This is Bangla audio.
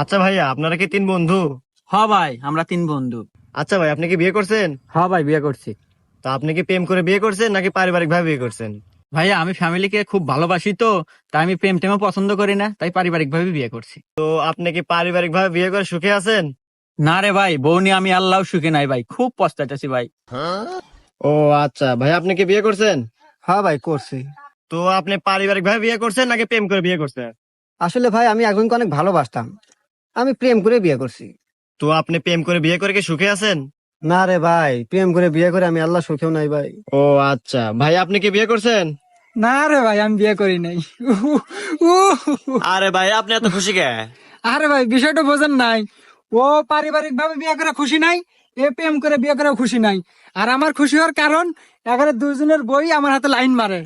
আচ্ছা ভাইয়া, আপনারা কি তিন বন্ধু? হ ভাই, আমরা তিন বন্ধু। আচ্ছা ভাই, আপনি কি বিয়ে করছেন? হ ভাই, বিয়ে করছি। তা আপনি কি প্রেম করে বিয়ে করছেন নাকি পারিবারিক ভাবে বিয়ে করছেন? ভাইয়া, আমি ফ্যামিলিকে খুব ভালোবাসি, তো তাই আমি প্রেম টেমও পছন্দ করি না, তাই পারিবারিক ভাবে বিয়ে করছি। তো আপনি কি পারিবারিক ভাবে বিয়ে করে সুখে আছেন? না রে ভাই, বউ নিয়ে আমি আল্লাহ সুখী নাই ভাই, খুব পস্তাইতেছি ভাই। ও আচ্ছা ভাই, আপনি কি বিয়ে করছেন? হ্যাঁ ভাই, করছি। তো আপনি পারিবারিক ভাবে বিয়ে করছেন নাকি প্রেম করে বিয়ে করছেন? আসলে ভাই, আমি একজনকে অনেক ভালোবাসতাম, আমি প্রেম করে বিয়ে করছি। তো আপনি প্রেম করে বিয়ে করে কি সুখে আছেন? না রে ভাই, প্রেম করে বিয়ে করে আমি আল্লাহ সুখেও নাই ভাই। ও আচ্ছা ভাই, আপনি কি বিয়ে করছেন? না রে ভাই, আমি বিয়ে করি নাই। আরে ভাই, আপনি এত খুশি কে? আরে ভাই, বিষয়টা বোঝেন নাই। ও পারিবারিক ভাবে বিয়ে করে খুশি নাই, এ প্রেম করে বিয়ে করে খুশি নাই। আর আমার খুশি হওয়ার কারণ, এখানে দুজনের বই আমার হাতে লাইন মারে।